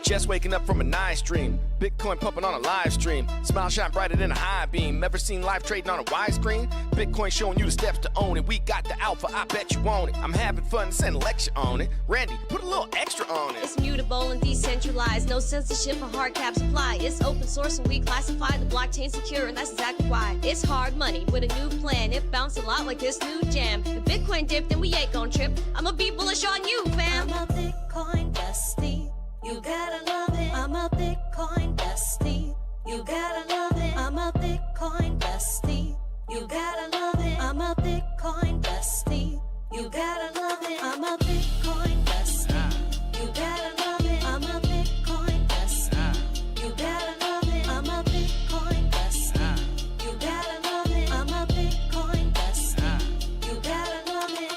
Just waking up from a nice dream. Bitcoin pumping on a live stream. Smile shine brighter than a high beam. Ever seen live trading on a widescreen? Bitcoin showing you the steps to own it. We got the alpha, I bet you want it. I'm having fun, send a lecture on it. Randy, put a little extra on it. It's mutable and decentralized. No censorship or hard caps apply. It's open source and we classify the blockchain secure, and that's exactly why. It's hard money with a new plan. It bounced a lot like this new jam. If Bitcoin dipped, then we ain't gon' trip. I'ma be bullish on you, fam. I'm a Bitcoin bestie. You gotta love it. I'm a Bitcoin bestie. You gotta love it. I'm a Bitcoin bestie. You gotta love it. I'm a Bitcoin bestie. You gotta love it. I'm a Bitcoin bestie. You gotta love it. I'm a Bitcoin bestie. You gotta love it. I'm a Bitcoin bestie. You gotta love it. I'm a Bitcoin bestie. You gotta love it.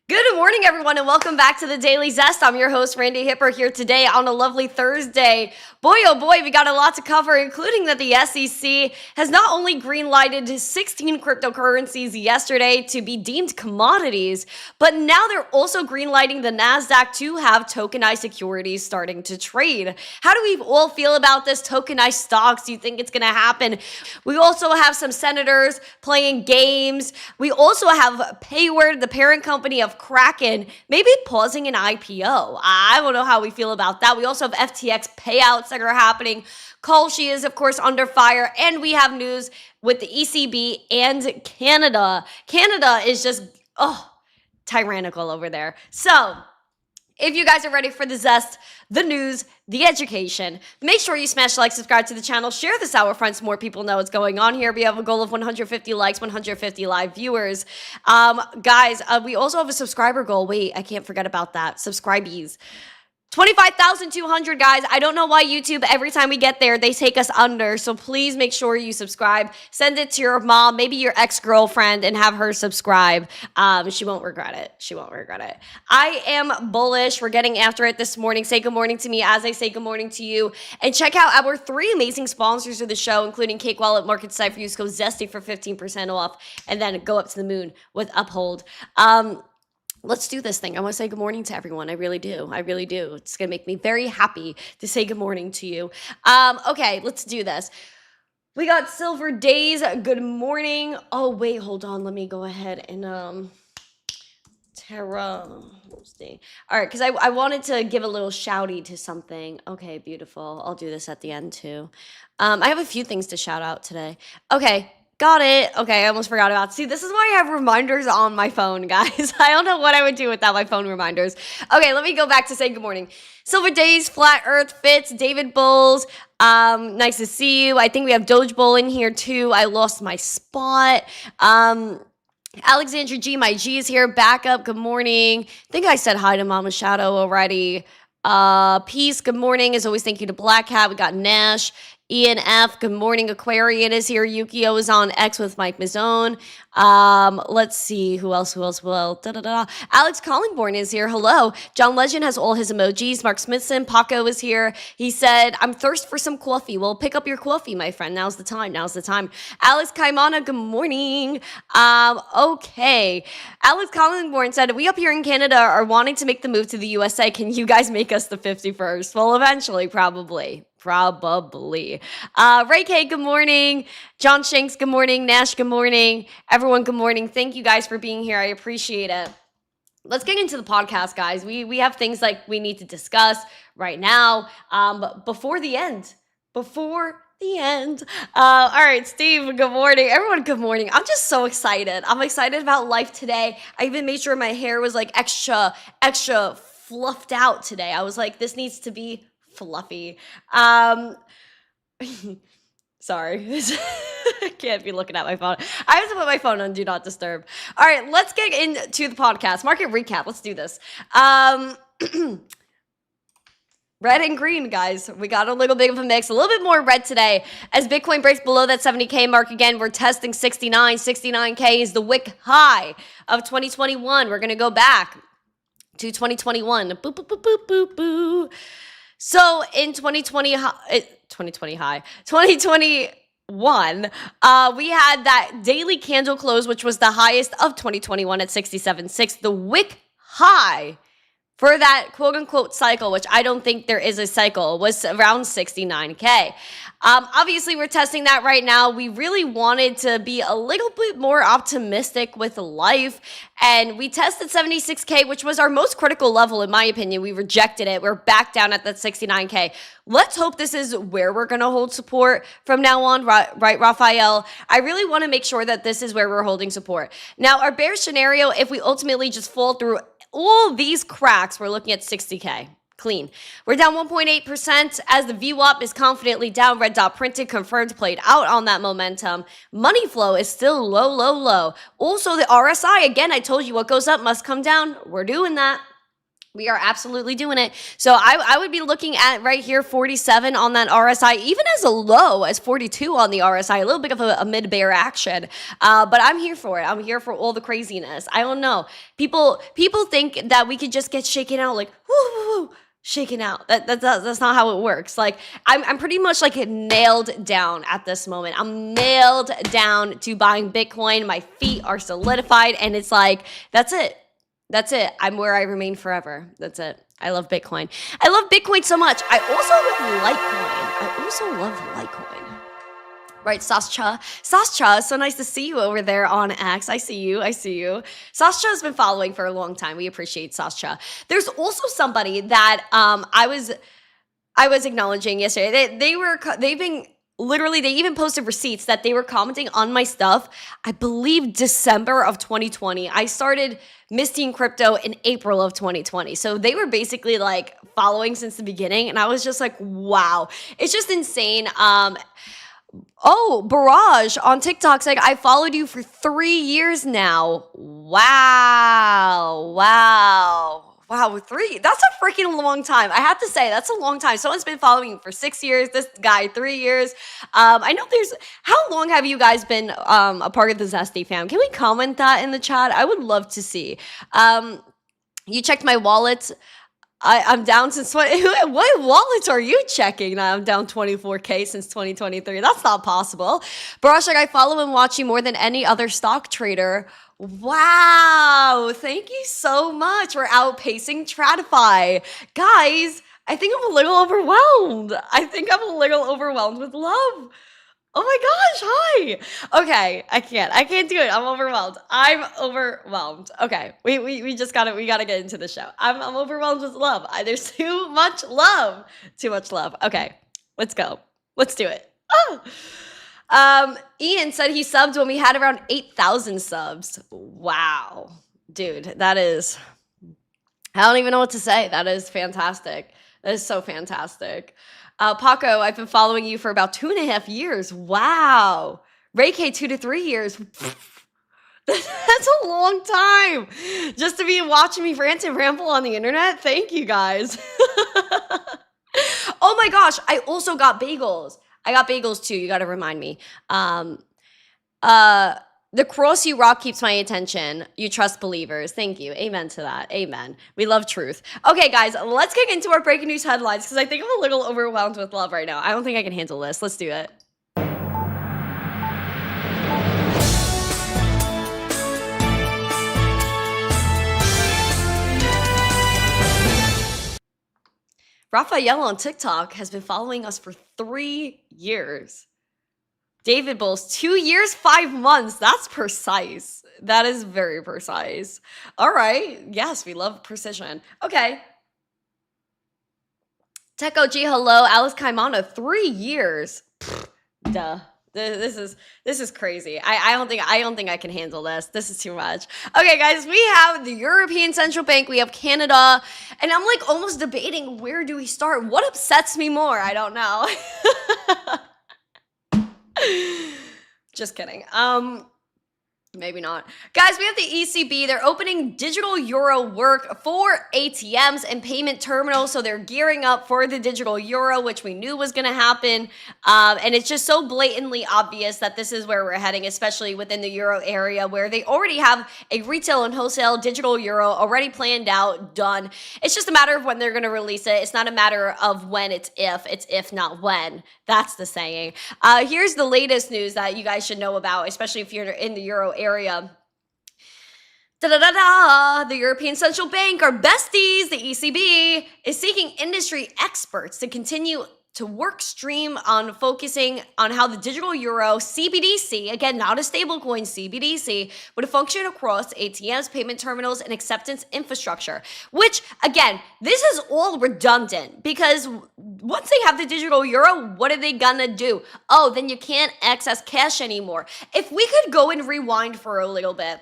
Good morning, everyone, and welcome back to the Daily Zest. I'm your host, Randi Hipper, here today on a lovely Thursday. Boy, oh boy, we got a lot to cover, including that the SEC has not only green-lighted 16 cryptocurrencies yesterday to be deemed commodities, but now they're also green-lighting the Nasdaq to have tokenized securities starting to trade. How do we all feel about this tokenized stocks? Do you think it's going to happen? We also have some senators playing games. We also have Payward, the parent company of Kraken, maybe pausing an IPO. I don't know how we feel about that. We also have FTX payouts that are happening. Kalshi is, of course, under fire. And we have news with the ECB and Canada. Canada is just, tyrannical over there. So, if you guys are ready for the zest, the news, the education, make sure you smash like, subscribe to the channel, share this out with friends so more people know what's going on here. We have a goal of 150 likes, 150 live viewers. Guys, we also have a subscriber goal. Wait, I can't forget about that. Subscribees. 25,200, guys. I don't know why YouTube, every time we get there, they take us under. So please make sure you subscribe. Send it to your mom, maybe your ex-girlfriend, and have her subscribe. She won't regret it. She won't regret it. I am bullish. We're getting after it this morning. Say good morning to me as I say good morning to you. And check out our 3 amazing sponsors of the show, including Cake Wallet, Market Cipher. Use code ZESTY for 15% off. And then go up to the moon with Uphold. Let's do this thing. I want to say good morning to everyone. I really do. I really do. It's going to make me very happy to say good morning to you. Okay, let's do this. We got Silver Days. Good morning. Oh, wait, hold on. Let me go ahead and Terra. All right, because I wanted to give a little shouty to something. Okay, beautiful. I'll do this at the end too. I have a few things to shout out today. Okay. Got it. Okay, I almost forgot about it. See, this is why I have reminders on my phone, guys. I don't know what I would do without my phone reminders. Okay, let me go back to say good morning. Silver Days, Flat Earth, Fitz, David Bulls. Nice to see you. I think we have Doge Bull in here too. I lost my spot. Alexandra G, my G is here. Backup, good morning. I think I said hi to Mama Shadow already. Peace, good morning. As always, thank you to Black Hat. We got Nash. Ian F, good morning. Aquarian is here. Yukio is on X with Mike Mazzone. Let's see. Who else? Alex Collingborn is here. Hello. John Legend has all his emojis. Mark Smithson. Paco is here. He said, I'm thirst for some coffee. Well, pick up your coffee, my friend. Now's the time. Now's the time. Alex Kaimana, good morning. Okay. Alex Collingborn said, we up here in Canada are wanting to make the move to the USA. Can you guys make us the 51st? Well, eventually, probably. Ray K, good morning. John Shanks, good morning. Nash, good morning. Everyone, good morning. Thank you guys for being here. I appreciate it. Let's get into the podcast, guys. We have things like we need to discuss right now. But before the end. All right, Steve, good morning. Everyone, good morning. I'm just so excited. I'm excited about life today. I even made sure my hair was like extra fluffed out today. I was like, this needs to be fluffy. Sorry. I can't be looking at my phone. I have to put my phone on Do Not Disturb. All right, let's get into the podcast. Market recap. Let's do this. Red and green, guys. We got a little bit of a mix. A little bit more red today. As Bitcoin breaks below that 70K mark again, we're testing 69. 69K is the wick high of 2021. We're going to go back to 2021. Boo, boo, boo, boo, boo, boo. So in 2021, we had that daily candle close, which was the highest of 2021 at 67.6. The wick high for that quote-unquote cycle, which I don't think there is a cycle, was around 69K. Obviously, we're testing that right now. We really wanted to be a little bit more optimistic with life, and we tested 76K, which was our most critical level, in my opinion. We rejected it. We're back down at that 69K. Let's hope this is where we're going to hold support from now on, right, Raphael? I really want to make sure that this is where we're holding support. Now, our bear scenario, if we ultimately just fall through all these cracks, we're looking at 60K. Clean. We're down 1.8% as the VWAP is confidently down. Red dot printed, confirmed, played out on that momentum. Money flow is still low, low, low. Also, the RSI, again, I told you what goes up must come down. We're doing that. We are absolutely doing it. So I would be looking at right here 47 on that RSI, even as a low as 42 on the RSI, a little bit of a mid-bear action. But I'm here for it. I'm here for all the craziness. I don't know. People think that we could just get shaken out like, woo, shaken out. That's not how it works. Like I'm pretty much like nailed down at this moment. I'm nailed down to buying Bitcoin. My feet are solidified, and it's like, that's it. That's it. I'm where I remain forever. That's it. I love Bitcoin. I love Bitcoin so much. I also love Litecoin. Right, Sascha? Sascha, so nice to see you over there on X. I see you. Sascha has been following for a long time. We appreciate Sascha. There's also somebody that I was acknowledging yesterday. They even posted receipts that they were commenting on my stuff. I believe December of 2020. I started missteencrypto in April of 2020. So they were basically like following since the beginning. And I was just like, wow, it's just insane. Oh, Barrage on TikTok's like, I followed you for 3 years now. Wow. 3. That's a freaking long time. I have to say, that's a long time. Someone's been following me for 6 years. This guy, 3 years. I know how long have you guys been a part of the Zesty fam? Can we comment that in the chat? I would love to see. You checked my wallet. I'm down since what wallet are you checking? I'm down 24K since 2023. That's not possible. Barashak, I follow and watch you more than any other stock trader. Wow, thank you so much. We're outpacing Stratify. Guys, I think I'm a little overwhelmed. With love. Oh my gosh, hi. Okay, I can't do it. I'm overwhelmed. Okay, we gotta get into the show. I'm overwhelmed with love. There's too much love. Okay, let's go. Let's do it. Oh. Ian said he subbed when we had around 8,000 subs. Wow. Dude, I don't even know what to say. That is fantastic. That is so fantastic. Paco, I've been following you for about 2.5 years. Wow. Ray K, 2 to 3 years. That's a long time just to be watching me rant and ramble on the internet. Thank you guys. Oh my gosh. I also got bagels. I got bagels too. You got to remind me. The cross you rock keeps my attention. You trust believers. Thank you. Amen to that. Amen. We love truth. Okay, guys, let's get into our breaking news headlines because I think I'm a little overwhelmed with love right now. I don't think I can handle this. Let's do it. Raphael on TikTok has been following us for 3 years. David Bulls, 2 years, 5 months. That's precise. That is very precise. All right. Yes, we love precision. Okay. Tech OG, hello. Alice Kaimana, 3 years. Duh. This is crazy. I don't think I can handle this. This is too much. Okay, guys, we have the European Central Bank, we have Canada, and I'm like almost debating where do we start? What upsets me more? I don't know. Just kidding. Maybe not. Guys, we have the ECB. They're opening digital euro work for ATMs and payment terminals. So they're gearing up for the digital euro, which we knew was going to happen. And it's just so blatantly obvious that this is where we're heading, especially within the euro area, where they already have a retail and wholesale digital euro already planned out, done. It's just a matter of when they're going to release it. It's not a matter of when, it's if, not when. That's the saying. Here's the latest news that you guys should know about, especially if you're in the euro area. The European Central Bank, our besties, the ECB, is seeking industry experts to continue to work stream on focusing on how the digital euro CBDC, again, not a stablecoin CBDC, would function across ATMs, payment terminals, and acceptance infrastructure. Which, again, this is all redundant because once they have the digital euro, what are they gonna do? Oh, then you can't access cash anymore. If we could go and rewind for a little bit,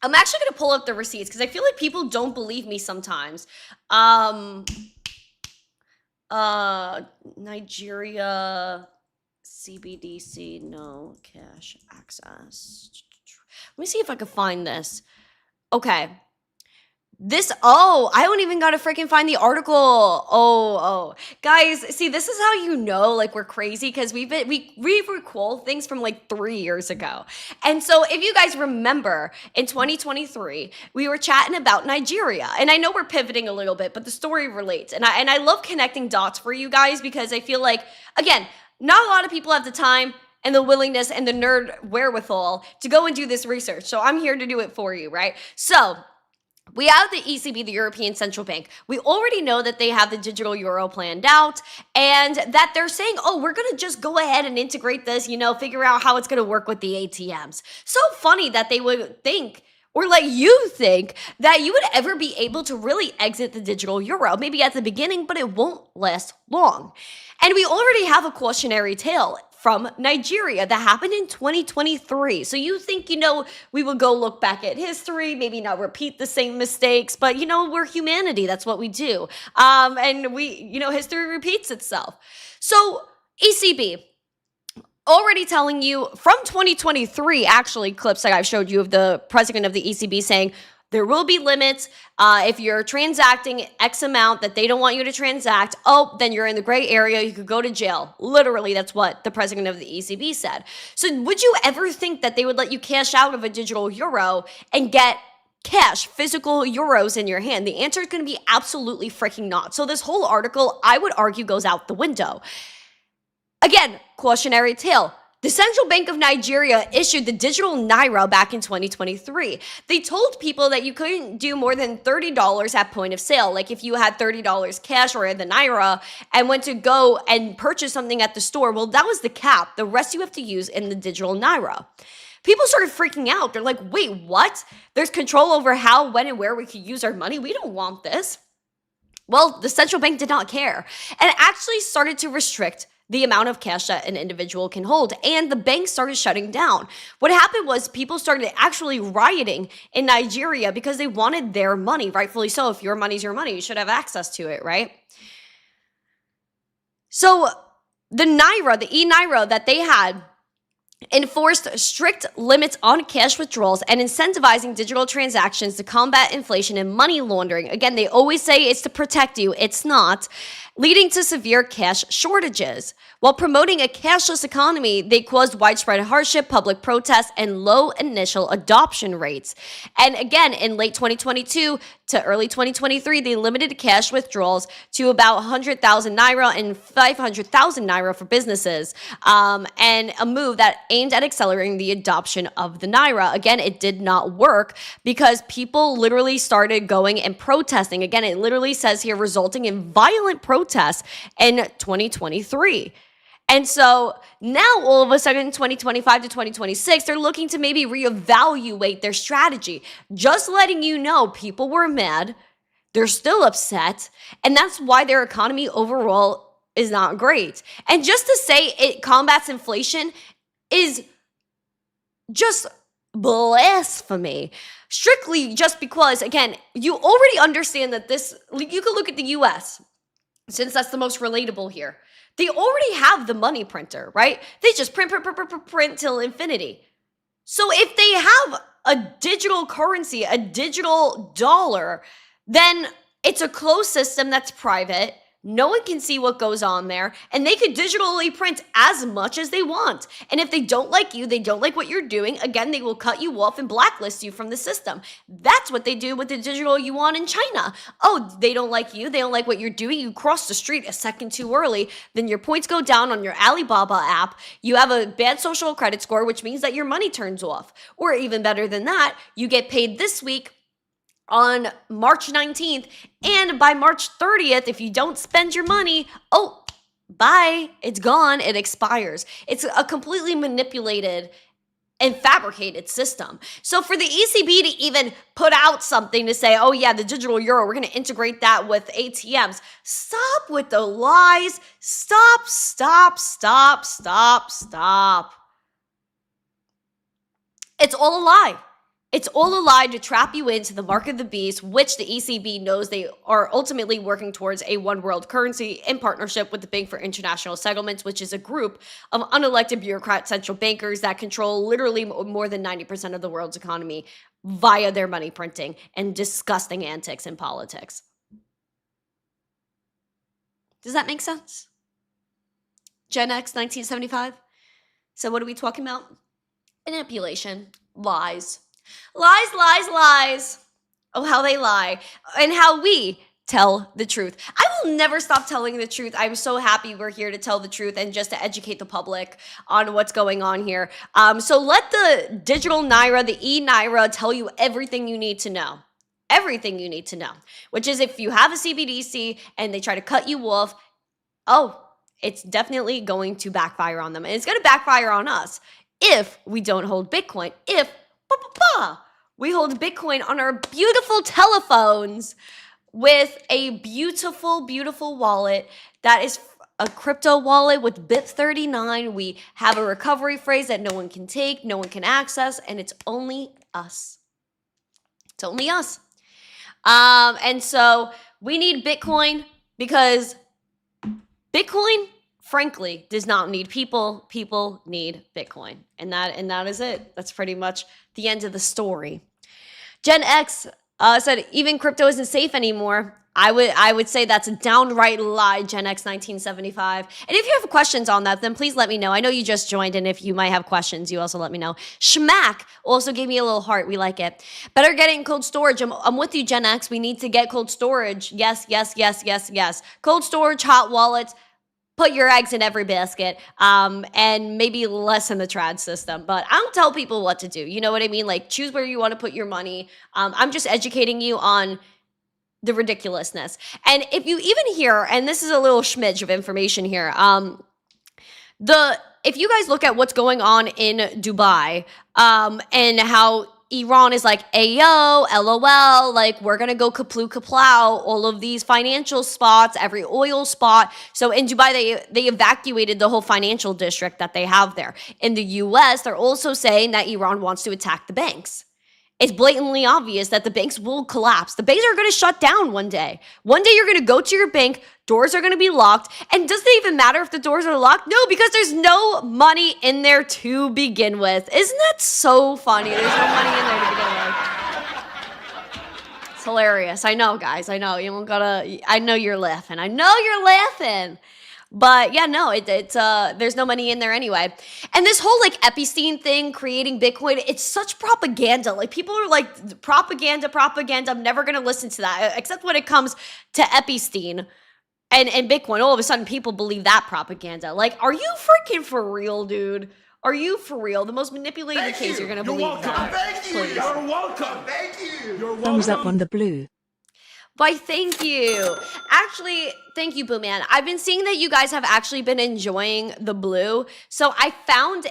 I'm actually gonna pull up the receipts because I feel like people don't believe me sometimes. Nigeria CBDC, no cash access. Let me see if I can find this. Okay. I don't even gotta freaking find the article. Oh. Guys, see, this is how you know, like, we're crazy, because we recall things from, like, 3 years ago. And so, if you guys remember, in 2023, we were chatting about Nigeria. And I know we're pivoting a little bit, but the story relates. And I love connecting dots for you guys, because I feel like, again, not a lot of people have the time and the willingness and the nerd wherewithal to go and do this research. So, I'm here to do it for you, right? So, we have the ECB, the European Central Bank. We already know that they have the digital euro planned out and that they're saying, oh, we're going to just go ahead and integrate this, figure out how it's going to work with the ATMs. So funny that they would think, or let you think, that you would ever be able to really exit the digital euro. Maybe at the beginning, but it won't last long. And we already have a cautionary tale from Nigeria that happened in 2023. So you think, we would go look back at history, maybe not repeat the same mistakes, but we're humanity. That's what we do. And history repeats itself. So ECB, already telling you from 2023, actually, clips like I've showed you of the president of the ECB saying, there will be limits. If you're transacting X amount that they don't want you to transact, then you're in the gray area. You could go to jail. Literally, that's what the president of the ECB said. So would you ever think that they would let you cash out of a digital euro and get cash, physical euros in your hand? The answer is going to be absolutely freaking not. So this whole article, I would argue, goes out the window. Again, cautionary tale. The Central Bank of Nigeria issued the digital naira back in 2023. They told people that you couldn't do more than $30 at point of sale. Like if you had $30 cash or the naira and went to go and purchase something at the store, well, that was the cap. The rest you have to use in the digital naira. People started freaking out. They're like, wait, what? There's control over how, when, and where we could use our money? We don't want this. Well, the central bank did not care and actually started to restrict the amount of cash that an individual can hold. And the banks started shutting down. What happened was people started actually rioting in Nigeria because they wanted their money, rightfully so. If your money's your money, you should have access to it, right? So the naira, the e-naira that they had, enforced strict limits on cash withdrawals and incentivizing digital transactions to combat inflation and money laundering. Again, they always say it's to protect you. It's not. Leading to severe cash shortages. While promoting a cashless economy, they caused widespread hardship, public protests, and low initial adoption rates. And again, in late 2022 to early 2023, they limited cash withdrawals to about 100,000 naira and 500,000 naira for businesses, and a move that aimed at accelerating the adoption of the naira. Again, it did not work because people literally started going and protesting. Again, it literally says here, resulting in violent protests in 2023. And so now all of a sudden, 2025 to 2026, they're looking to maybe reevaluate their strategy. Just letting you know, people were mad. They're still upset. And that's why their economy overall is not great. And just to say it combats inflation is just blasphemy. Strictly just because, again, you already understand that this, you can look at the US, since that's the most relatable here. They already have the money printer, right? They just print till infinity. So if they have a digital currency, a digital dollar, then it's a closed system that's private. No one can see what goes on there, and they could digitally print as much as they want. And if they don't like you, they don't like what you're doing, again, they will cut you off and blacklist you from the system. That's what they do with the digital yuan in China. Oh, they don't like you, they don't like what you're doing, you cross the street a second too early, then your points go down on your Alibaba app, you have a bad social credit score, which means that your money turns off. Or even better than that, you get paid this week on March 19th, and by March 30th, if you don't spend your money, oh, bye, it's gone, it expires. It's a completely manipulated and fabricated system. So for the ECB to even put out something to say, oh yeah, the digital euro, we're gonna integrate that with ATMs, stop with the lies, stop. It's all a lie. It's all a lie to trap you into the mark of the beast, which the ECB knows they are ultimately working towards a one world currency in partnership with the Bank for International Settlements, which is a group of unelected bureaucrat central bankers that control literally more than 90% of the world's economy via their money printing and disgusting antics in politics. Does that make sense? Gen X 1975? So what are we talking about? Manipulation, lies. Lies. Oh, how they lie. And how we tell the truth. I will never stop telling the truth. I'm so happy we're here to tell the truth and just to educate the public on what's going on here. So let the digital Naira, the e-Naira, tell you everything you need to know. Everything you need to know. Which is if you have a CBDC and they try to cut you off, oh, it's definitely going to backfire on them. And it's going to backfire on us if we don't hold Bitcoin. If we hold Bitcoin on our beautiful telephones with a beautiful, beautiful wallet that is a crypto wallet with BIP39. We have a recovery phrase that no one can take, no one can access, and it's only us. It's only us. And so we need Bitcoin because Bitcoin, frankly, does not need people. People need Bitcoin. And that is it. That's pretty much the end of the story. Gen X said even crypto isn't safe anymore. I would say that's a downright lie, Gen X 1975. And if you have questions on that, then please let me know. I know you just joined, and if you might have questions, you also let me know. Schmack also gave me a little heart. We like it. Better get it in cold storage. I'm with you, Gen X. We need to get cold storage. Yes. Cold storage, hot wallets. Put your eggs in every basket, and maybe less in the trad system. But I don't tell people what to do. You know what I mean? Like, choose where you want to put your money. I'm just educating you on the ridiculousness. And if you even hear, and this is a little schmidge of information here, if you guys look at what's going on in Dubai, and how Iran is like, ayo, LOL, like we're gonna go kaplow, all of these financial spots, every oil spot. So in Dubai, they evacuated the whole financial district that they have there. In the US, they're also saying that Iran wants to attack the banks. It's blatantly obvious that the banks will collapse. The banks are going to shut down one day. One day you're going to go to your bank, doors are going to be locked, and does it even matter if the doors are locked? No, because there's no money in there to begin with. Isn't that so funny? There's no money in there to begin with. It's hilarious. I know, guys. I know. You don't gotta. I know you're laughing. But yeah, no, it's there's no money in there anyway. And this whole like Epstein thing, creating Bitcoin, it's such propaganda. Like people are like, propaganda. I'm never gonna listen to that, except when it comes to Epstein and Bitcoin. All of a sudden, people believe that propaganda. Like, are you freaking for real, dude? Are you for real? The most manipulated case you're gonna believe that. Thank you. Please. You're welcome. Thank you. You're welcome. Thumbs up on the blue. Why, thank you. Actually, thank you, Boo Man. I've been seeing that you guys have actually been enjoying the blue. So I found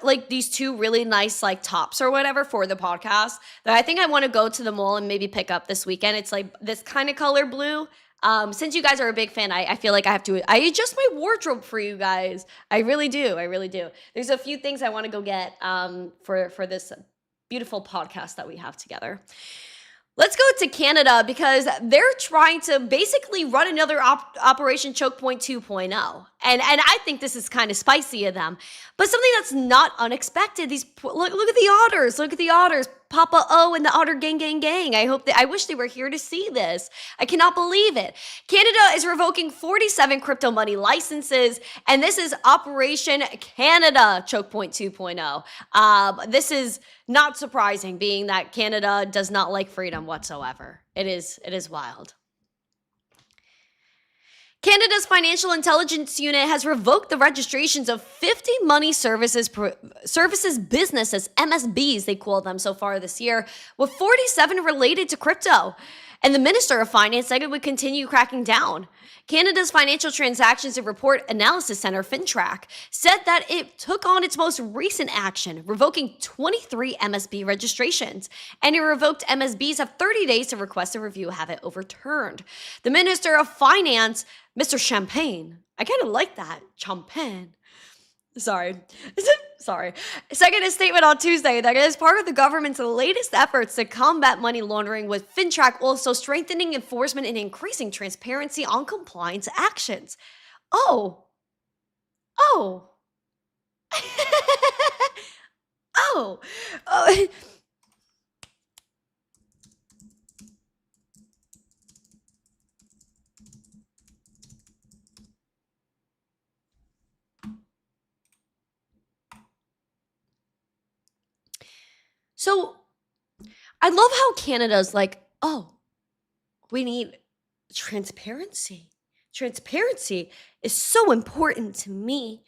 like these two really nice like tops or whatever for the podcast that I think I want to go to the mall and maybe pick up this weekend. It's like this kind of color blue. Since you guys are a big fan, I feel like I adjust my wardrobe for you guys. I really do. There's a few things I want to go get for this beautiful podcast that we have together. Let's go to Canada because they're trying to basically run another Operation Choke Point 2.0. And I think this is kind of spicy of them. But something that's not unexpected. These look at the otters. Look at the otters. Papa O and the Otter gang. I wish they were here to see this. I cannot believe it. Canada is revoking 47 crypto money licenses, and this is Operation Canada Choke Point 2.0. This is not surprising, being that Canada does not like freedom whatsoever. It is wild. Canada's Financial Intelligence Unit has revoked the registrations of 50 money services businesses, MSBs they call them so far this year, with 47 related to crypto. And the Minister of Finance said it would continue cracking down. Canada's Financial Transactions and Report Analysis Center, FinTrack, said that it took on its most recent action, revoking 23 MSB registrations. Any revoked MSBs have 30 days to request a review, have it overturned. The Minister of Finance, Mr. Champagne, I kind of like that, Champagne. Sorry. Said in a statement on Tuesday that it is part of the government's latest efforts to combat money laundering, with FinTrack also strengthening enforcement and increasing transparency on compliance actions. Oh. So I love how Canada's like, oh, we need transparency. Transparency is so important to me.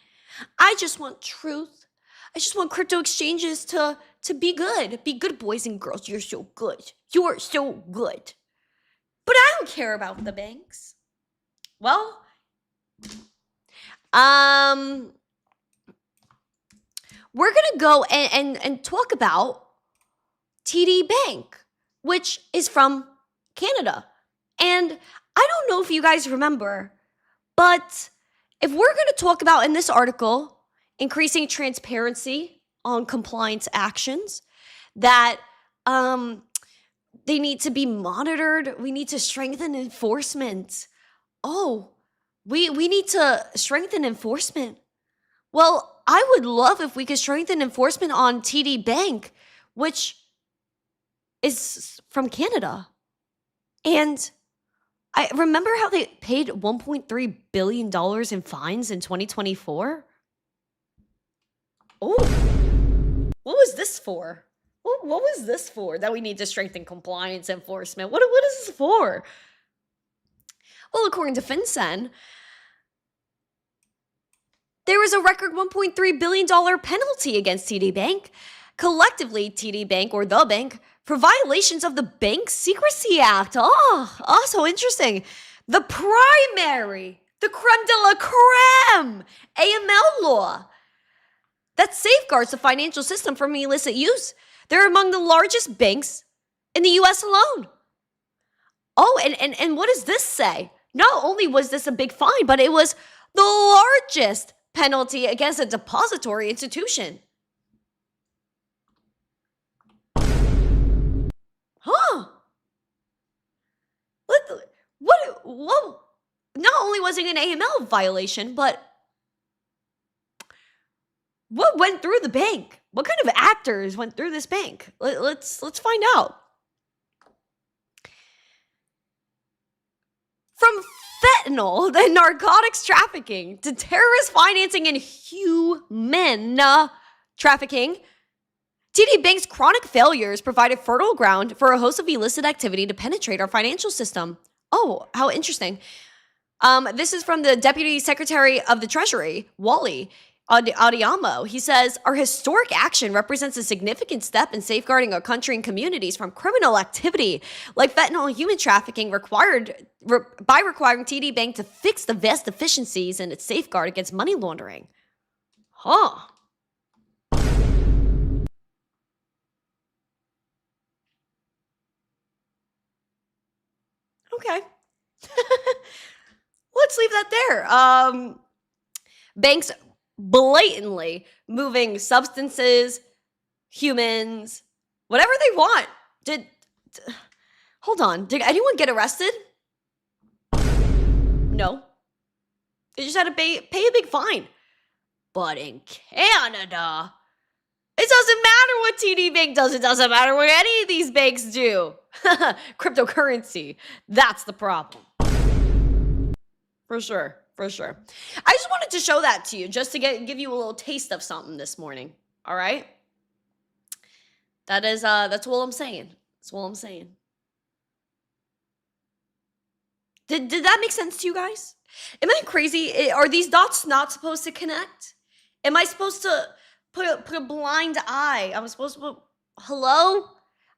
I just want truth. I just want crypto exchanges to be good. Be good, boys and girls. You're so good. You are so good. But I don't care about the banks. Well, we're going to go and talk about TD Bank, which is from Canada. And I don't know if you guys remember, but if we're going to talk about in this article increasing transparency on compliance actions, that they need to be monitored, we need to strengthen enforcement. Oh, we need to strengthen enforcement. Well, I would love if we could strengthen enforcement on TD Bank, which is from Canada. And I remember how they paid $1.3 billion in fines in 2024. Oh, what was this for? What was this for? That we need to strengthen compliance enforcement. What is this for? Well, according to FinCEN, there was a record $1.3 billion penalty against TD Bank. Collectively, TD Bank, or the bank, for violations of the Bank Secrecy Act. Oh, so interesting. The primary, the creme de la creme, AML law that safeguards the financial system from illicit use. They're among the largest banks in the US alone. Oh, and what does this say? Not only was this a big fine, but it was the largest penalty against a depository institution. Huh? What? Not only was it an AML violation, but what went through the bank? What kind of actors went through this bank? Let's find out. From fentanyl, the narcotics trafficking, to terrorist financing and human trafficking, TD Bank's chronic failures provided fertile ground for a host of illicit activity to penetrate our financial system. Oh, how interesting. This is from the Deputy Secretary of the Treasury, Wally Adeyemo. He says, our historic action represents a significant step in safeguarding our country and communities from criminal activity like fentanyl and human trafficking, by requiring TD Bank to fix the vast deficiencies in its safeguard against money laundering. Huh. Okay. Let's leave that there. Banks blatantly moving substances, humans, whatever they want. Hold on. Did anyone get arrested? No. They just had to pay a big fine. But in Canada, it doesn't matter what TD Bank does. It doesn't matter what any of these banks do. Cryptocurrency. That's the problem. For sure. For sure. I just wanted to show that to you just to give you a little taste of something this morning. All right? That's all I'm saying. That's all I'm saying. Did that make sense to you guys? Am I crazy? Are these dots not supposed to connect? Am I supposed to put a blind eye? I'm supposed to put, hello?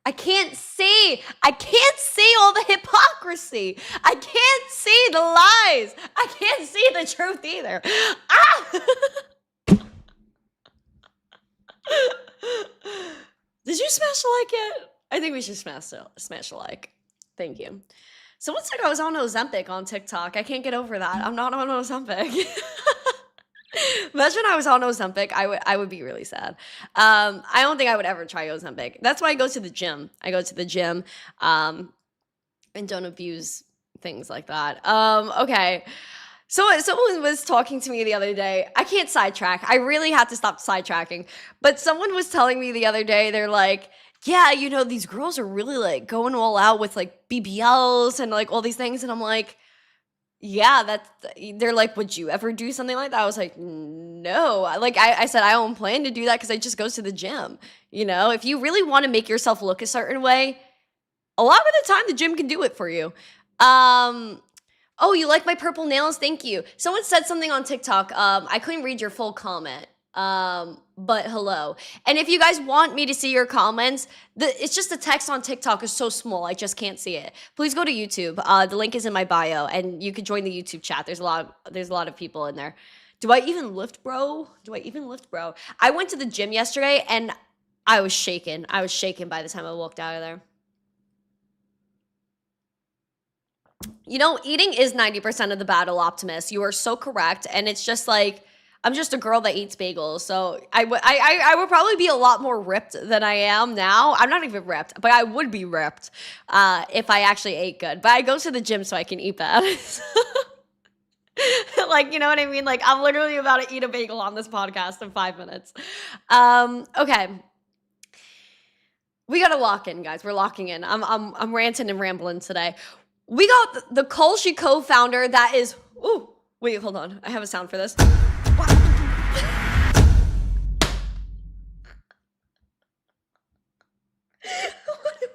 I can't see. I can't see all the hypocrisy. I can't see the lies. I can't see the truth either. Ah! Did you smash a like yet? I think we should smash a like. Thank you. Someone said I was on Ozempic on TikTok. I can't get over that. I'm not on Ozempic. Imagine I was on Ozempic. I would be really sad. I don't think I would ever try Ozempic. That's why I go to the gym. I go to the gym and don't abuse things like that. Okay. So someone was talking to me the other day. I can't sidetrack. I really have to stop sidetracking. But someone was telling me the other day, they're like, yeah, you know, these girls are really like going all out with like BBLs and like all these things. And I'm like, yeah, they're like, would you ever do something like that? I was like, no. Like I said, I don't plan to do that because I just go to the gym. You know, if you really want to make yourself look a certain way, a lot of the time the gym can do it for you. Oh, you like my purple nails? Thank you. Someone said something on TikTok. I couldn't read your full comment. But hello. And if you guys want me to see your comments, it's just the text on TikTok is so small. I just can't see it. Please go to YouTube. The link is in my bio and you can join the YouTube chat. There's a lot of people in there. Do I even lift, bro? I went to the gym yesterday and I was shaking. I was shaking by the time I walked out of there. You know, eating is 90% of the battle, Optimus. You are so correct. And it's just like, I'm just a girl that eats bagels. So I would probably be a lot more ripped than I am now. I'm not even ripped, but I would be ripped if I actually ate good. But I go to the gym so I can eat bad. Like, you know what I mean? Like, I'm literally about to eat a bagel on this podcast in 5 minutes. Okay. We got to lock in, guys. We're locking in. I'm ranting and rambling today. We got the Kalshi co-founder that is... Ooh, wait, hold on. I have a sound for this. What am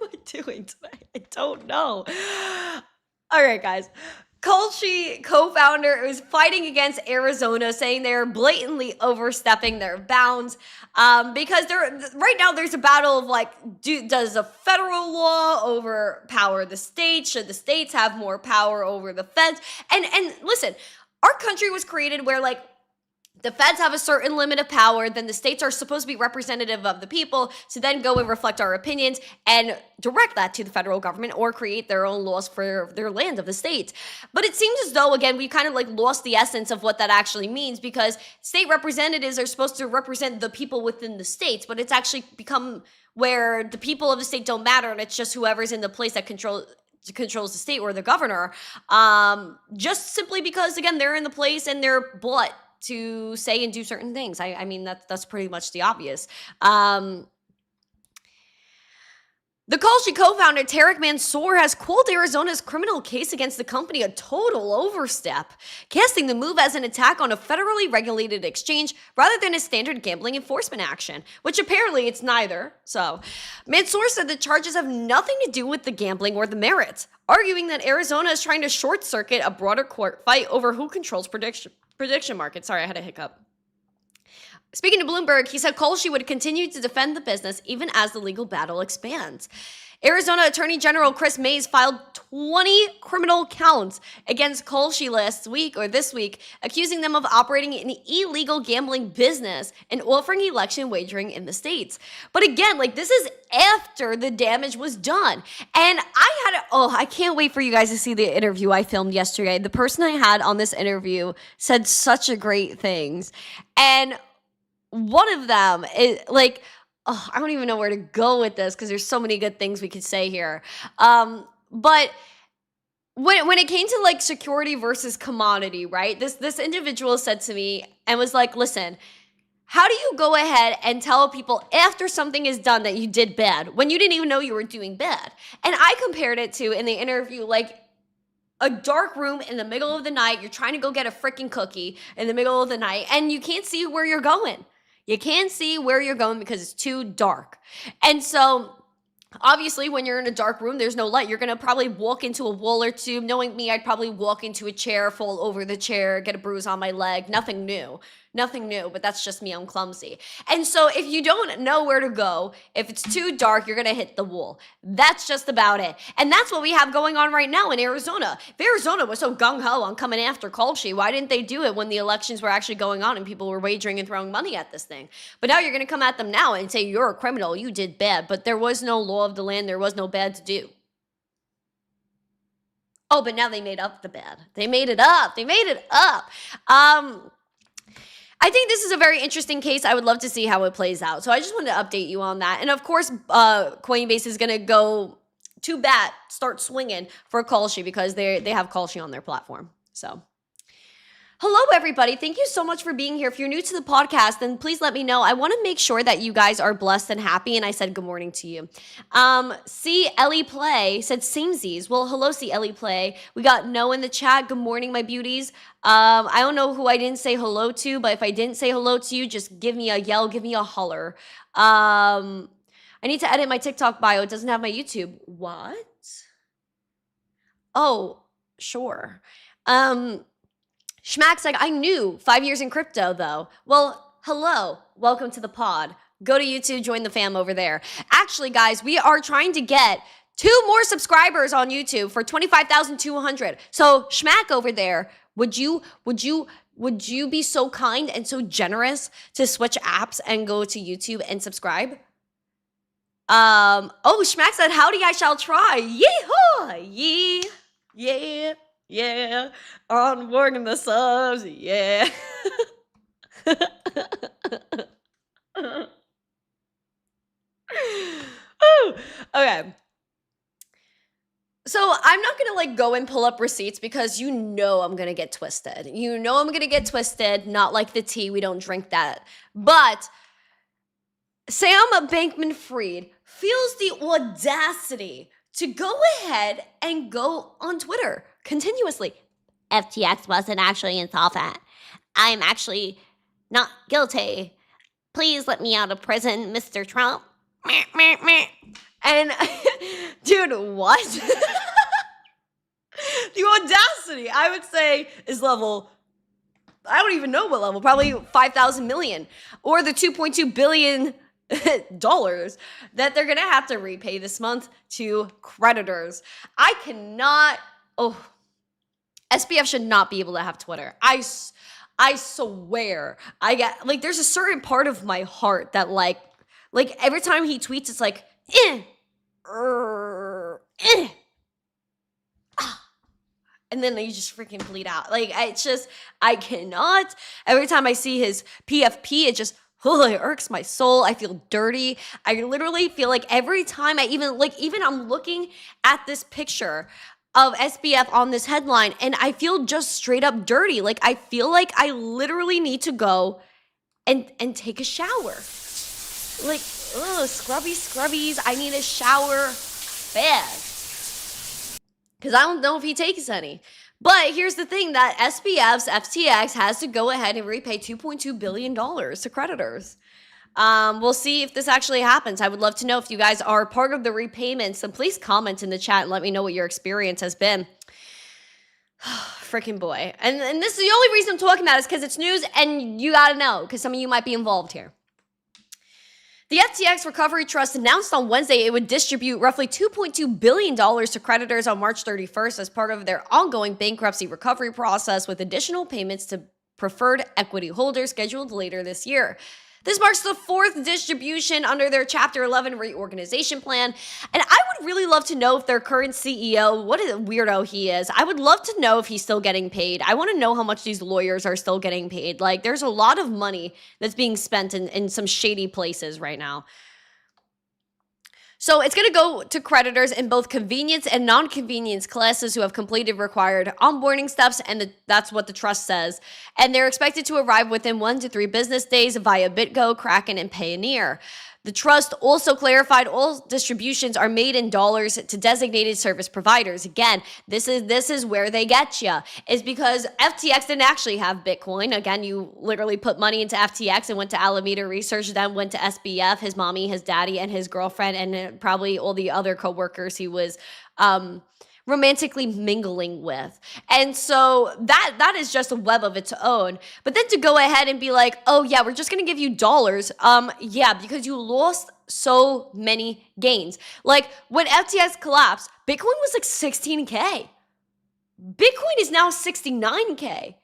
I doing today? I don't know. All right, guys. Kalshi co-founder is fighting against Arizona, saying they're blatantly overstepping their bounds because right now there's a battle of like, does a federal law overpower the states? Should the states have more power over the feds? And listen, our country was created where like the feds have a certain limit of power, then the states are supposed to be representative of the people to then go and reflect our opinions and direct that to the federal government or create their own laws for their land of the state. But it seems as though, again, we kind of like lost the essence of what that actually means because state representatives are supposed to represent the people within the states, but it's actually become where the people of the state don't matter and it's just whoever's in the place that controls the state or the governor, just simply because, again, they're in the place and they're bought to say and do certain things. I mean, that's pretty much the obvious. The Kalshi co-founder, Tarek Mansour, has called Arizona's criminal case against the company a total overstep, casting the move as an attack on a federally regulated exchange rather than a standard gambling enforcement action, which apparently it's neither. So, Mansour said the charges have nothing to do with the gambling or the merits, arguing that Arizona is trying to short-circuit a broader court fight over who controls prediction markets. Sorry, I had a hiccup. Speaking to Bloomberg, he said Kalshi would continue to defend the business even as the legal battle expands. Arizona Attorney General Chris Mays filed 20 criminal counts against Kalshi this week, accusing them of operating an illegal gambling business and offering election wagering in the states. But again, like this is after the damage was done. And I can't wait for you guys to see the interview I filmed yesterday. The person I had on this interview said such a great things. And one of them is like, I don't even know where to go with this because there's so many good things we could say here. But when it came to like security versus commodity, right? This individual said to me and was like, listen, how do you go ahead and tell people after something is done that you did bad when you didn't even know you were doing bad? And I compared it to, in the interview, like a dark room in the middle of the night. You're trying to go get a freaking cookie in the middle of the night and you can't see where you're going. You can't see where you're going because it's too dark. And so obviously, when you're in a dark room, there's no light. You're going to probably walk into a wall or two. Knowing me, I'd probably walk into a chair, fall over the chair, get a bruise on my leg. Nothing new, but that's just me. I'm clumsy. And so if you don't know where to go, if it's too dark, you're going to hit the wall. That's just about it. And that's what we have going on right now in Arizona. If Arizona was so gung-ho on coming after Kalshi, why didn't they do it when the elections were actually going on and people were wagering and throwing money at this thing? But now you're going to come at them now and say, you're a criminal, you did bad. But there was no law of the land, there was no bad to do. Oh, but now they made up the bad. They made it up. I think this is a very interesting case. I would love to see how it plays out. So I just wanted to update you on that. And of course, Coinbase is going to go to bat, start swinging for Kalshi because they have Kalshi on their platform. So hello, everybody. Thank you so much for being here. If you're new to the podcast, then please let me know. I want to make sure that you guys are blessed and happy. And I said good morning to you. C. Ellie Play said samesies. Well, hello, C. Ellie Play. We got No in the chat. Good morning, my beauties. I don't know who I didn't say hello to, but if I didn't say hello to you, just give me a yell, give me a holler. I need to edit my TikTok bio. It doesn't have my YouTube. What? Oh, sure. Schmack's like, I knew 5 years in crypto, though. Well, hello. Welcome to the pod. Go to YouTube, join the fam over there. Actually, guys, we are trying to get 2 more subscribers on YouTube for 25,200. So, Schmack over there, would you be so kind and so generous to switch apps and go to YouTube and subscribe? Oh, Schmack said, howdy, I shall try. Yeehaw! Yeah, on working the subs, yeah. Okay. So I'm not gonna like go and pull up receipts because you know I'm gonna get twisted. Not like the tea, we don't drink that. But Sam Bankman-Fried feels the audacity to go ahead and go on Twitter continuously. FTX wasn't actually insolvent. I'm actually not guilty. Please let me out of prison, Mr. Trump. And dude, what? The audacity, I would say, is level, I don't even know what level, probably 5,000 million, or the $2.2 billion that they're gonna have to repay this month to creditors. I cannot, SBF should not be able to have Twitter. I swear, I get, like, there's a certain part of my heart that like every time he tweets, it's like, and then they just freaking bleed out. Like, it's just, I cannot. Every time I see his PFP, it just, it irks my soul. I feel dirty. I literally feel like every time even I'm looking at this picture of SBF on this headline and I feel just straight up dirty. Like, I feel like I literally need to go and take a shower. Like, scrubbies. I need a shower fast. Because I don't know if he takes any. But here's the thing, that SBF's FTX has to go ahead and repay $2.2 billion to creditors. We'll see if this actually happens. I would love to know if you guys are part of the repayments. And please comment in the chat and let me know what your experience has been. Freaking boy. And this is the only reason I'm talking about it is because it's news and you gotta know, because some of you might be involved here. The FTX Recovery Trust announced on Wednesday it would distribute roughly $2.2 billion to creditors on March 31st as part of their ongoing bankruptcy recovery process, with additional payments to preferred equity holders scheduled later this year. This marks the 4th distribution under their Chapter 11 reorganization plan, and I would really love to know if their current CEO, what a weirdo he is. I would love to know if he's still getting paid. I want to know how much these lawyers are still getting paid. Like, there's a lot of money that's being spent in some shady places right now. So it's going to go to creditors in both convenience and non-convenience classes who have completed required onboarding steps, and that's what the trust says. And they're expected to arrive within 1 to 3 business days via BitGo, Kraken, and Payoneer. The trust also clarified all distributions are made in dollars to designated service providers. Again, this is where they get you. Is because FTX didn't actually have Bitcoin. Again, you literally put money into FTX and went to Alameda Research, then went to SBF, his mommy, his daddy, and his girlfriend, and probably all the other coworkers he was romantically mingling with. And so that is just a web of its own. But then to go ahead and be like, oh yeah, we're just gonna give you dollars. Yeah, because you lost so many gains. Like when FTX collapsed, Bitcoin was like 16K. Bitcoin is now 69K.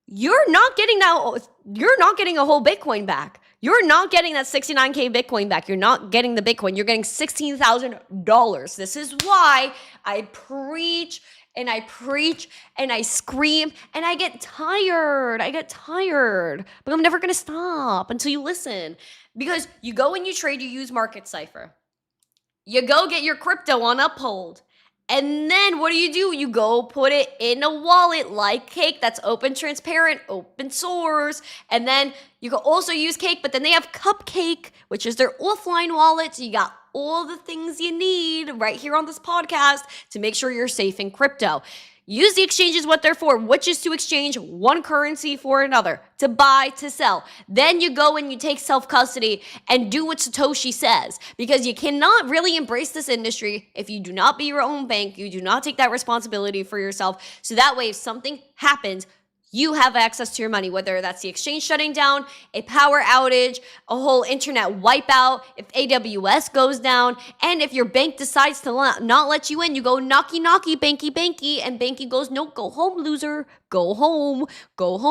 You're not getting a whole Bitcoin back. You're not getting that 69K Bitcoin back. You're not getting the Bitcoin. You're getting $16,000. This is why I preach and I preach and I scream and I get tired. But I'm never going to stop until you listen. Because you go and you trade, you use Market Cipher. You go get your crypto on Uphold. And then what do? You go put it in a wallet like Cake that's open, transparent, open source. And then you can also use Cake, but then they have Cupcake, which is their offline wallet. So you got all the things you need right here on this podcast to make sure you're safe in crypto. Use the exchanges what they're for, which is to exchange one currency for another, to buy, to sell. Then you go and you take self-custody and do what Satoshi says, because you cannot really embrace this industry if you do not be your own bank, you do not take that responsibility for yourself. So that way, if something happens, you have access to your money, whether that's the exchange shutting down, a power outage, a whole internet wipeout, if AWS goes down, and if your bank decides to not let you in, you go knocky, banky, and banky goes, no, go home, loser, go home,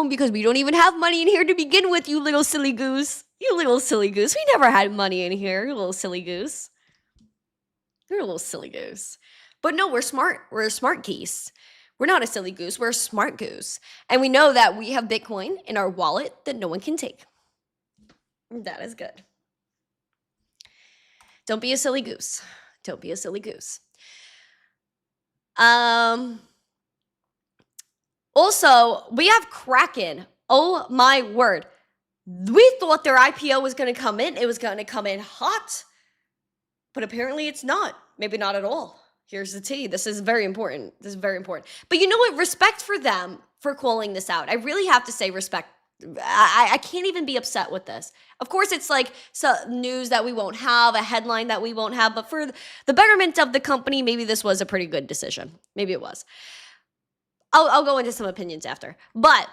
because we don't even have money in here to begin with, you little silly goose. You little silly goose. We never had money in here, you little silly goose. You're a little silly goose. But no, we're smart. We're a smart geese. We're not a silly goose, we're a smart goose. And we know that we have Bitcoin in our wallet that no one can take. That is good. Don't be a silly goose. Don't be a silly goose. Also, we have Kraken. Oh my word. We thought their IPO was going to come in. It was going to come in hot. But apparently it's not. Maybe not at all. Here's the tea. This is very important. But you know what? Respect for them for calling this out. I really have to say respect. I can't even be upset with this. Of course, it's like news that we won't have, a headline that we won't have. But for the betterment of the company, maybe this was a pretty good decision. Maybe it was. I'll go into some opinions after. But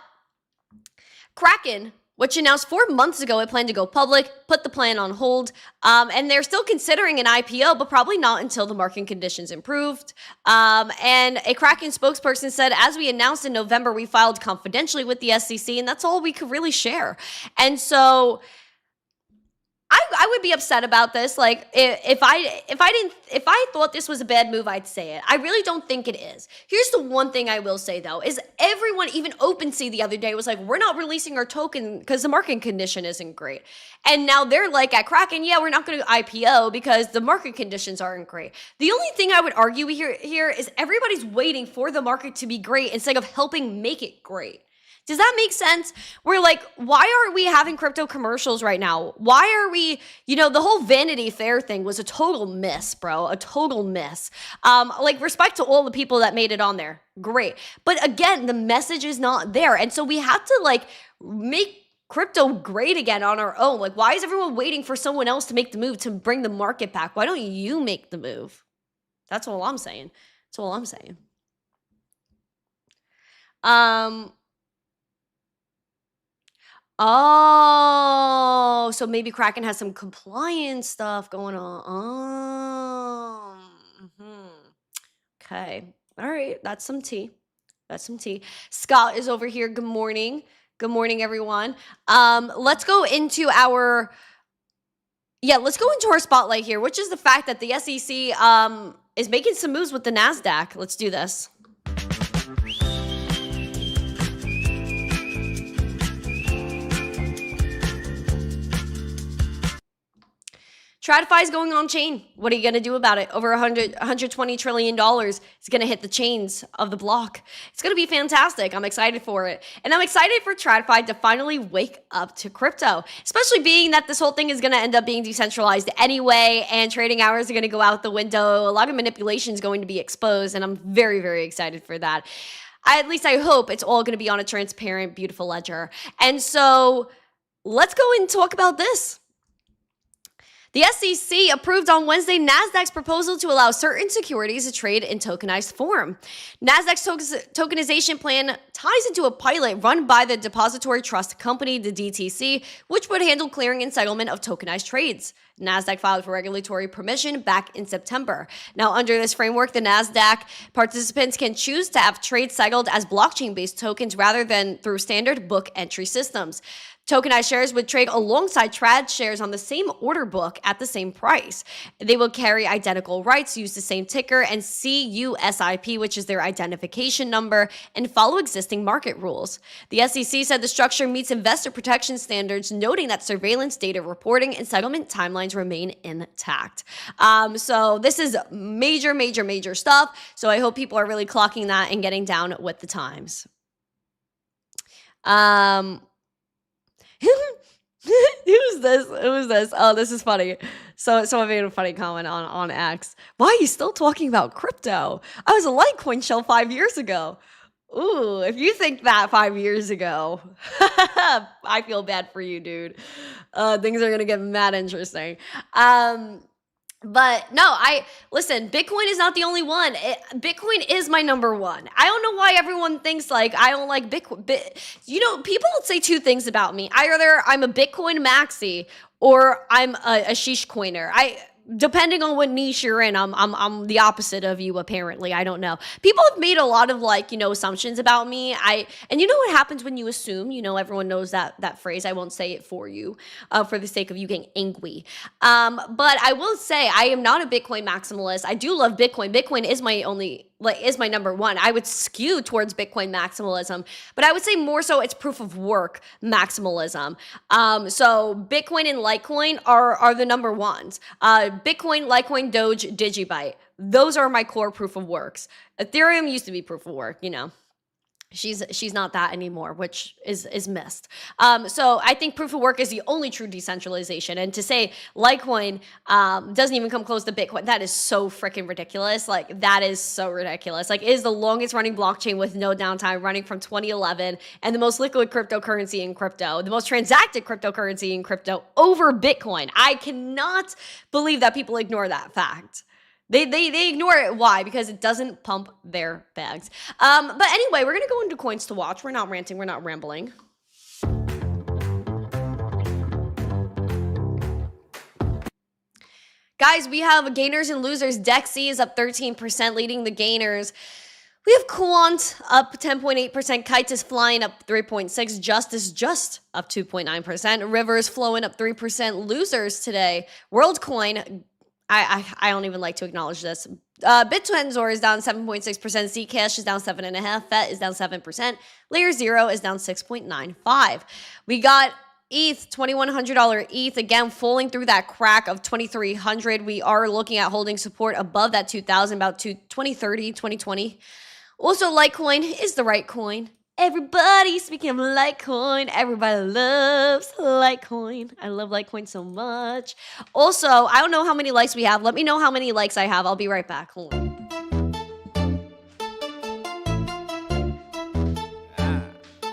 Kraken, which announced 4 months ago it planned to go public, put the plan on hold, and they're still considering an IPO, but probably not until the market conditions improved. And a Kraken spokesperson said, as we announced in November, we filed confidentially with the SEC, and that's all we could really share. And so I would be upset about this. Like if I thought this was a bad move, I'd say it. I really don't think it is. Here's the one thing I will say though, is everyone, even OpenSea the other day was like, we're not releasing our token because the market condition isn't great. And now they're like at Kraken, yeah, we're not going to IPO because the market conditions aren't great. The only thing I would argue here is everybody's waiting for the market to be great instead of helping make it great. Does that make sense? We're like, why aren't we having crypto commercials right now? Why are we, the whole Vanity Fair thing was a total miss, bro. A total miss. Like, respect to all the people that made it on there. Great. But again, the message is not there. And so we have to, make crypto great again on our own. Like, why is everyone waiting for someone else to make the move to bring the market back? Why don't you make the move? That's all I'm saying. Oh, so maybe Kraken has some compliance stuff going on. Okay. All right. That's some tea. Scott is over here. Good morning. Good morning, everyone. Let's go into our spotlight here, which is the fact that the SEC is making some moves with the Nasdaq. Let's do this. TradFi is going on chain. What are you going to do about it? Over $120 trillion is going to hit the chains of the block. It's going to be fantastic. I'm excited for it. And I'm excited for TradFi to finally wake up to crypto, especially being that this whole thing is going to end up being decentralized anyway, and trading hours are going to go out the window. A lot of manipulation is going to be exposed, and I'm very, very excited for that. At least I hope it's all going to be on a transparent, beautiful ledger. And so let's go and talk about this. The SEC approved on Wednesday Nasdaq's proposal to allow certain securities to trade in tokenized form. Nasdaq's tokenization plan ties into a pilot run by the depository trust company, the DTC, which would handle clearing and settlement of tokenized trades. Nasdaq filed for regulatory permission back in September. Now, under this framework, the Nasdaq participants can choose to have trades settled as blockchain-based tokens rather than through standard book entry systems. Tokenized shares would trade alongside trad shares on the same order book at the same price. They will carry identical rights, use the same ticker and CUSIP, which is their identification number, and follow existing market rules. The SEC said the structure meets investor protection standards, noting that surveillance data reporting and settlement timelines remain intact. So this is major, major, major stuff. So I hope people are really clocking that and getting down with the times. Who's this? Oh, this is funny. So someone made a funny comment on X. Why are you still talking about crypto? I was a Litecoin shell 5 years ago. Ooh, if you think that 5 years ago, I feel bad for you, dude. Things are gonna get mad interesting. But no, listen, Bitcoin is not the only one. Bitcoin is my number one. I don't know why everyone thinks like I don't like Bitcoin. You know, people say two things about me. Either I'm a Bitcoin maxi or I'm a sheesh coiner. Depending on what niche you're in, I'm the opposite of you, apparently. I don't know. People have made a lot of assumptions about me. And you know what happens when you assume? You know, everyone knows that phrase. I won't say it for you, for the sake of you getting angry. But I will say I am not a Bitcoin maximalist. I do love Bitcoin. Bitcoin is my number one. I would skew towards Bitcoin maximalism, but I would say more so it's proof of work maximalism. So Bitcoin and Litecoin are the number ones. Bitcoin, Litecoin, Doge, Digibyte. Those are my core proof of works. Ethereum used to be proof of work, you know. She's not that anymore, which is missed. So I think proof of work is the only true decentralization. And to say Litecoin doesn't even come close to Bitcoin, that is so freaking ridiculous. Like, that is so ridiculous. Like, it is the longest running blockchain with no downtime, running from 2011, and the most liquid cryptocurrency in crypto, the most transacted cryptocurrency in crypto over Bitcoin. I cannot believe that people ignore that fact. They ignore it. Why? Because it doesn't pump their bags. But anyway, we're going to go into coins to watch. We're not ranting. We're not rambling. Guys, we have gainers and losers. DEXY is up 13%, leading the gainers. We have Quant up 10.8%. Kite is flying up 3.6%. Justice just up 2.9%. River is flowing up 3%. Losers today. WorldCoin, I don't even like to acknowledge this. Bitcoin is down 7.6%. Zcash is down 7.5%. FET is down 7%. Layer 0 is down 6.95%. We got ETH, $2,100 ETH, again, falling through that crack of 2,300. We are looking at holding support above that 2,000, about 2030, 2020. Also, Litecoin is the right coin. Everybody, speaking of Litecoin, everybody loves Litecoin. I love Litecoin so much. Also, I don't know how many likes we have. Let me know how many likes I have. I'll be right back. Hold on.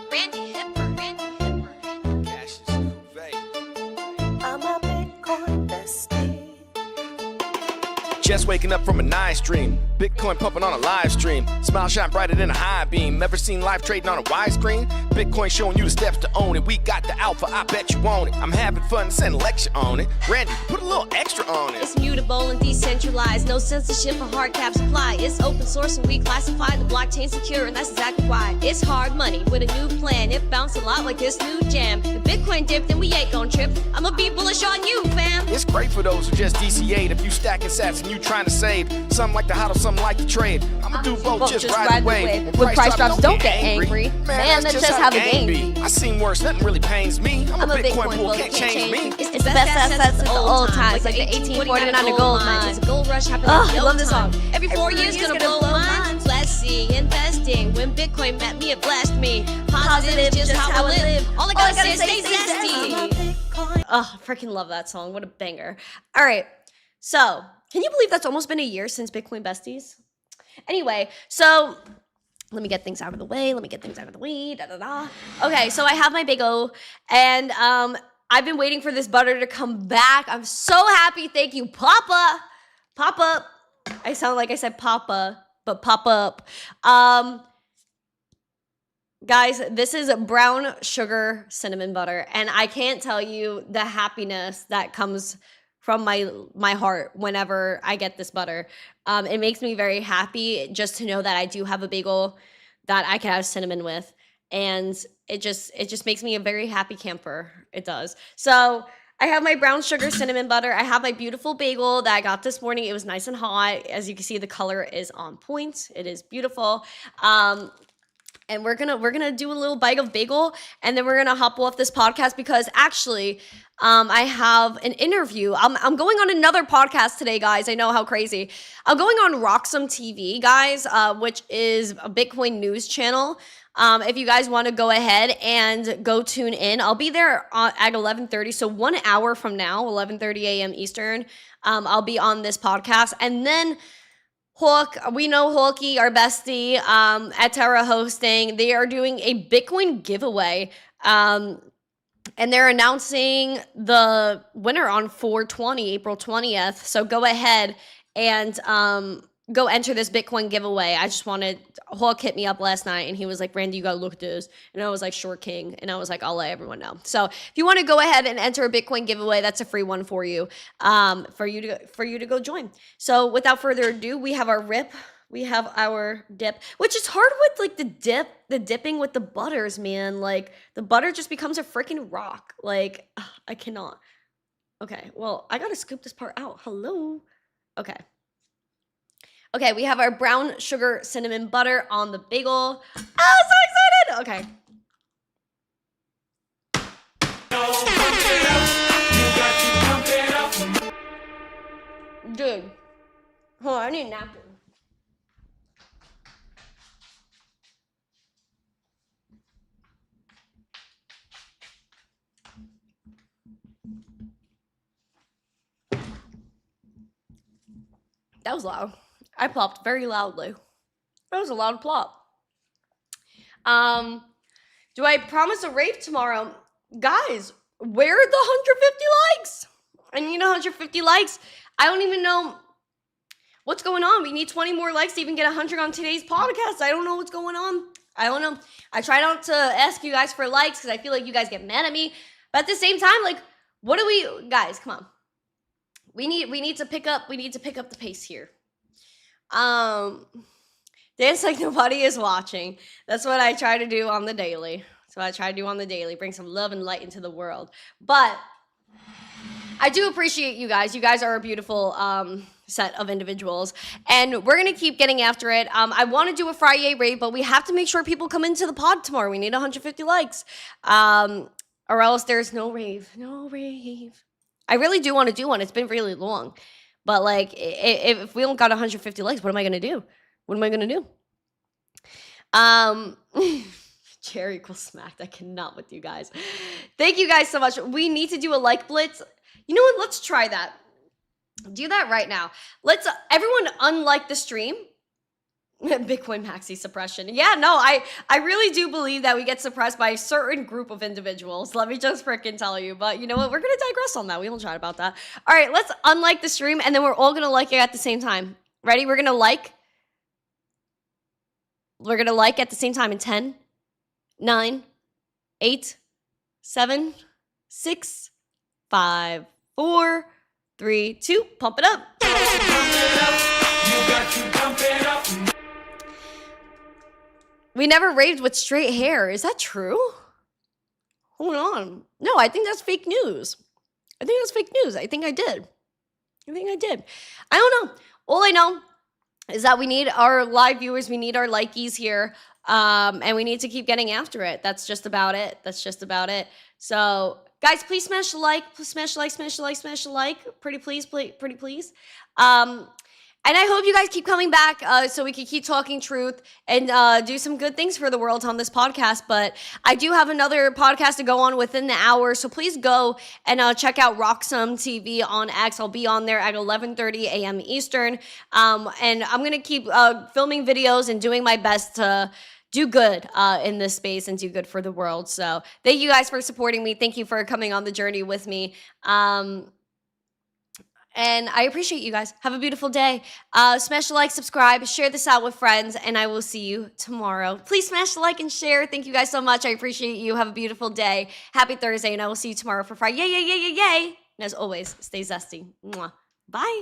Randi Hipper. Cash is conveyed. I'm a Bitcoin bestie. Just waking up from a nice dream. Bitcoin pumping on a live stream. Smile shine brighter than a high beam. Never seen life trading on a widescreen. Bitcoin showing you the steps to own it. We got the alpha, I bet you want it. I'm having fun, send a lecture on it. Randy, put a little extra on it. It's mutable and decentralized. No censorship or hard cap supply. It's open source and we classify the blockchain secure, and that's exactly why. It's hard money with a new plan. It bounced a lot like this new jam. If Bitcoin dipped, then we ain't gon' trip. I'ma be bullish on you, fam. It's great for those who just DCA'd. If you stacking sats and you trying to save. Some like to hodl, some like to trade. I'ma do both, just ride the the wave. wave. When price drops, don't get angry. Man, that's just how the game be. I seen worse, nothing really pains me. I'm a Bitcoin bull, can't change me. It's the best assets of the old times, like the 1849 gold mines. A gold rush happened Oh, in I no love this time. song. Every 4 years gonna blow minds. Let's see, investing. When Bitcoin met me, it blessed me. Positive is just how I live. All I gotta say is stay zesty. Oh, I freaking love that song. What a banger. All right. So, can you believe that's almost been a year since Bitcoin Besties? Anyway, so let me get things out of the way. Okay, so I have my Big O, and I've been waiting for this butter to come back. I'm so happy. Thank you, Papa. Pop up. I sound like I said Papa, but pop up. Guys, this is brown sugar cinnamon butter, and I can't tell you the happiness that comes from my heart whenever I get this butter. It makes me very happy just to know that I do have a bagel that I can have cinnamon with, and it just makes me a very happy camper. It does. So I have my brown sugar cinnamon butter. I have my beautiful bagel that I got this morning. It was nice and hot. As you can see, the color is on point. It is beautiful. And we're gonna do a little bite of bagel, and then we're gonna hop off this podcast because actually, I have an interview. I'm going on another podcast today, guys. I know, how crazy. I'm going on Roxham TV, guys, which is a Bitcoin news channel. If you guys want to go ahead and go tune in, I'll be there at 11:30. So 1 hour from now, 11:30 a.m. Eastern, I'll be on this podcast, and then Hawk, we know Hawky, our bestie, at Terra Hosting. They are doing a Bitcoin giveaway, and they're announcing the winner on 4/20, April 20th. So go ahead and go enter this Bitcoin giveaway. I just wanted, Hawk hit me up last night, and he was like, Randy, you gotta look at this. And I was like, sure, King. And I was like, I'll let everyone know. So if you want to go ahead and enter a Bitcoin giveaway, that's a free one for you, for you to go join. So without further ado, we have our rip. We have our dip, which is hard with like the dipping with the butters, man. Like the butter just becomes a freaking rock. Like I cannot. Okay, well, I gotta scoop this part out. Hello. Okay. Okay, we have our brown sugar cinnamon butter on the bagel. Oh, so excited! Okay. Dude. Hold on, I need a napkin. That was loud. I plopped very loudly. That was a loud plop. Do I promise a rave tomorrow? Guys, where are the 150 likes? I need 150 likes. I don't even know what's going on. We need 20 more likes to even get 100 on today's podcast. I don't know what's going on. I don't know. I try not to ask you guys for likes because I feel like you guys get mad at me. But at the same time, like, what do we, guys, come on. We need to pick up the pace here. Dance like nobody is watching. That's what I try to do on the daily. Bring some love and light into the world. But I do appreciate you guys. You guys are a beautiful set of individuals, and we're gonna keep getting after it. I want to do a Friday rave, but we have to make sure people come into the pod tomorrow. We need 150 likes, or else there's no rave. No rave. I really do want to do one. It's been really long. But, like, if we don't got 150 likes, what am I going to do? Cherry equals smacked. I cannot with you guys. Thank you guys so much. We need to do a like blitz. You know what? Let's try that. Do that right now. Let's, everyone unlike the stream. Bitcoin maxi suppression. Yeah, no, I really do believe that we get suppressed by a certain group of individuals. Let me just freaking tell you. But you know what? We're going to digress on that. We don't chat about that. All right, let's unlike the stream, and then we're all going to like it at the same time. Ready? We're going to like. We're going to like at the same time in 10, 9, 8, 7, 6, 5, 4, 3, 2. Pump it up. You got to pump it up. We never raved with straight hair. Is that true? Hold on. No, I think that's fake news. I think I did. I think I did. I don't know. All I know is that we need our live viewers, we need our likies here, and we need to keep getting after it. That's just about it. That's just about it. So, guys, please smash the like, please smash the like, smash the like, smash the like. Pretty please, pretty please. And I hope you guys keep coming back so we can keep talking truth and do some good things for the world on this podcast. But I do have another podcast to go on within the hour, so please go and check out Roxum TV on X. I'll be on there at 11:30 a.m. Eastern. And I'm going to keep filming videos and doing my best to do good in this space and do good for the world. So thank you guys for supporting me. Thank you for coming on the journey with me. And I appreciate you guys. Have a beautiful day. Smash the like, subscribe, share this out with friends, and I will see you tomorrow. Please smash the like and share. Thank you guys so much. I appreciate you. Have a beautiful day. Happy Thursday, and I will see you tomorrow for Friday. Yay, yay, yay, yay, yay. And as always, stay zesty. Mwah. Bye.